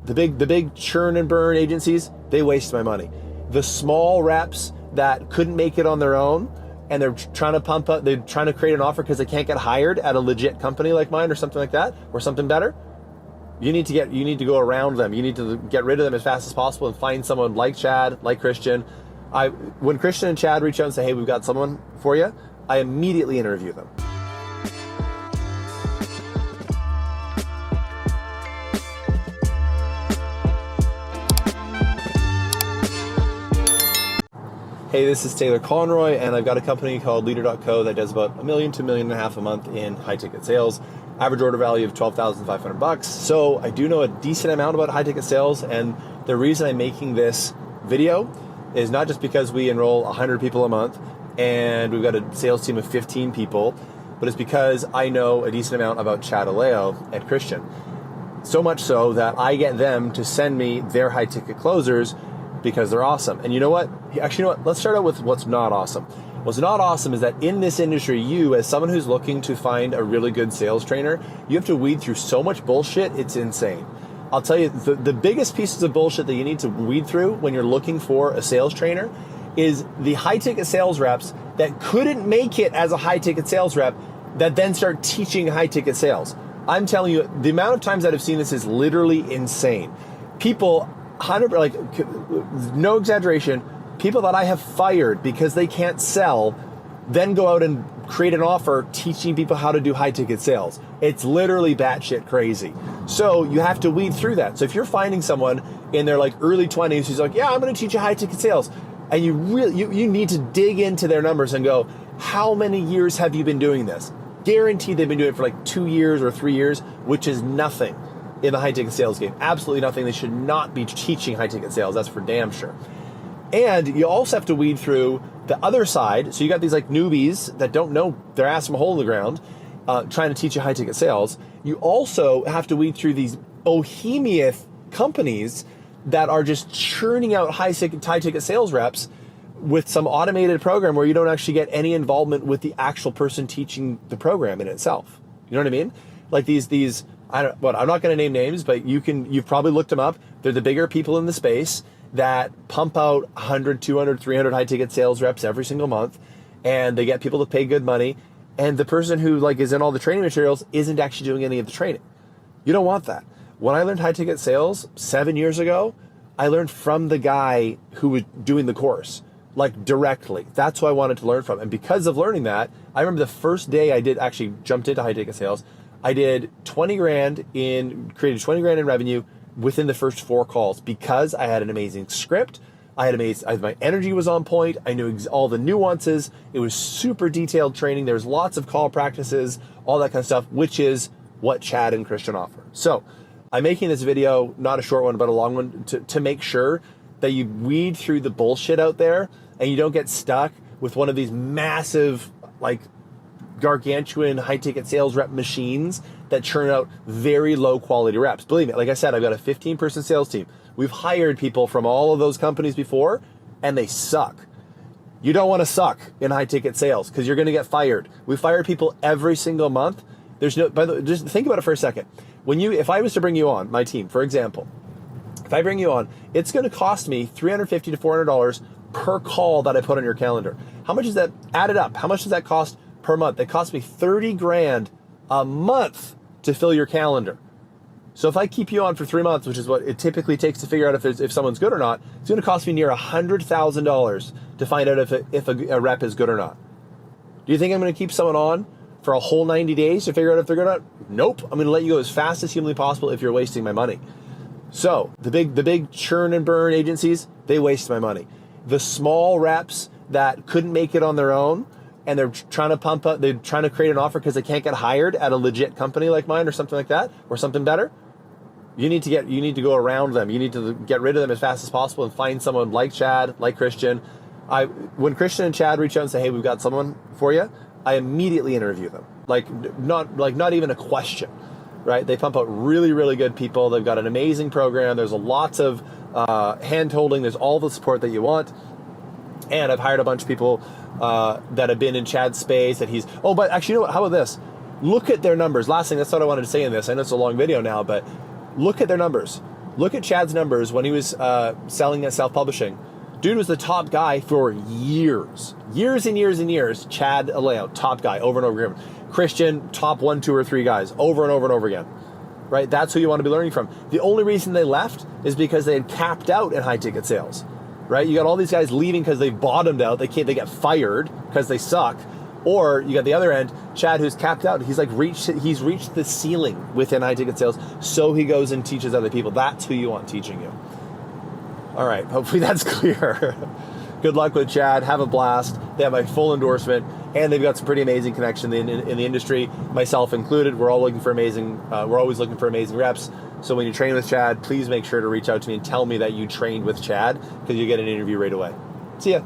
the big churn and burn agencies, they waste my money. The small reps that couldn't make it on their own and they're trying to pump up, they're trying to create an offer because they can't get hired at a legit company like mine or something like that, or something better. You need to go around them. You need to get rid of them as fast as possible and find someone like Chad, like Christian. When Christian and Chad reach out and say, hey, we've got someone for you, I immediately interview them. Hey, this is Taylor Conroy, and I've got a company called Leader.co that does about $1 million to $1.5 million a month in high-ticket sales. Average order value of $12,500. So I do know a decent amount about high-ticket sales, and the reason I'm making this video is not just because we enroll 100 people a month and we've got a sales team of 15 people, but it's because I know a decent amount about Chad, Aleo, and Christian. So much so that I get them to send me their high-ticket closers because they're awesome. And you know what? Actually, you know what? Let's start out with what's not awesome. What's not awesome is that in this industry, you, as someone who's looking to find a really good sales trainer, you have to weed through so much bullshit, it's insane. I'll tell you, the biggest pieces of bullshit that you need to weed through when you're looking for a sales trainer is the high-ticket sales reps that couldn't make it as a high-ticket sales rep that then start teaching high-ticket sales. I'm telling you, the amount of times that I've seen this is literally insane. People, no exaggeration, people that I have fired because they can't sell, then go out and create an offer teaching people how to do high-ticket sales. It's literally batshit crazy. So you have to weed through that. So if you're finding someone in their early 20s who's like, yeah, I'm going to teach you high-ticket sales, and you need to dig into their numbers and go, how many years have you been doing this? Guaranteed they've been doing it for 2 years or 3 years, which is nothing in the high-ticket sales game. Absolutely nothing. They should not be teaching high-ticket sales. That's for damn sure. And you also have to weed through the other side. So you got these newbies that don't know their ass from a hole in the ground, trying to teach you high-ticket sales. You also have to weed through these behemoth companies that are just churning out high-ticket sales reps with some automated program where you don't actually get any involvement with the actual person teaching the program in itself. You know what I mean? These I'm not going to name names, but you've probably looked them up. They're the bigger people in the space that pump out 100, 200, 300 high-ticket sales reps every single month, and they get people to pay good money, and the person who is in all the training materials isn't actually doing any of the training. You don't want that. When I learned high-ticket sales 7 years ago, I learned from the guy who was doing the course, directly. That's who I wanted to learn from. And because of learning that, I remember the first day I jumped into high-ticket sales, I did created 20 grand in revenue within the first 4 calls because I had an amazing script. My energy was on point. I knew all the nuances. It was super detailed training. There's lots of call practices, all that kind of stuff, which is what Chad and Christian offer. So I'm making this video, not a short one, but a long one, to make sure that you weed through the bullshit out there and you don't get stuck with one of these massive, gargantuan high-ticket sales rep machines that churn out very low-quality reps. Believe me, like I said, I've got a 15-person sales team. We've hired people from all of those companies before, and they suck. You don't want to suck in high-ticket sales because you're going to get fired. We fire people every single month. Just think about it for a second. If I was to bring you on my team, for example, if I bring you on, it's going to cost me $350 to $400 per call that I put on your calendar. How much is that added up? How much does that cost per month? That costs me 30 grand a month to fill your calendar. So if I keep you on for 3 months, which is what it typically takes to figure out if someone's good or not, it's going to cost me near $100,000 to find out if a rep is good or not. Do you think I'm going to keep someone on for a whole 90 days to figure out if they're good or not? Nope. I'm going to let you go as fast as humanly possible if you're wasting my money. So the big churn and burn agencies, they waste my money. The small reps that couldn't make it on their own and they're trying to pump up, they're trying to create an offer because they can't get hired at a legit company like mine or something like that, or something better. You need to go around them. You need to get rid of them as fast as possible and find someone like Chad, like Christian. When Christian and Chad reach out and say, hey, we've got someone for you, I immediately interview them. Not even a question, right? They pump out really, really good people. They've got an amazing program. There's lots of hand-holding. There's all the support that you want. And I've hired a bunch of people that have been in Chad's space but actually, you know what? How about this? Look at their numbers. Last thing, that's what I wanted to say in this. I know it's a long video now, but look at their numbers. Look at Chad's numbers when he was selling at self-publishing. Dude was the top guy for years. Years and years and years. Chad Aleo, top guy, over and over again. Christian, top 1, 2, or 3 guys, over and over and over again. Right? That's who you want to be learning from. The only reason they left is because they had capped out in high-ticket sales. Right? You got all these guys leaving because they bottomed out. They get fired because they suck. Or you got the other end, Chad, who's capped out. He's reached the ceiling within high-ticket sales, so he goes and teaches other people. That's who you want teaching you. All right, hopefully that's clear. Good luck with Chad. Have a blast. They have my full endorsement, and they've got some pretty amazing connection in the industry, myself included. We're always looking for amazing reps. So when you train with Chad, please make sure to reach out to me and tell me that you trained with Chad, because you get an interview right away. See ya.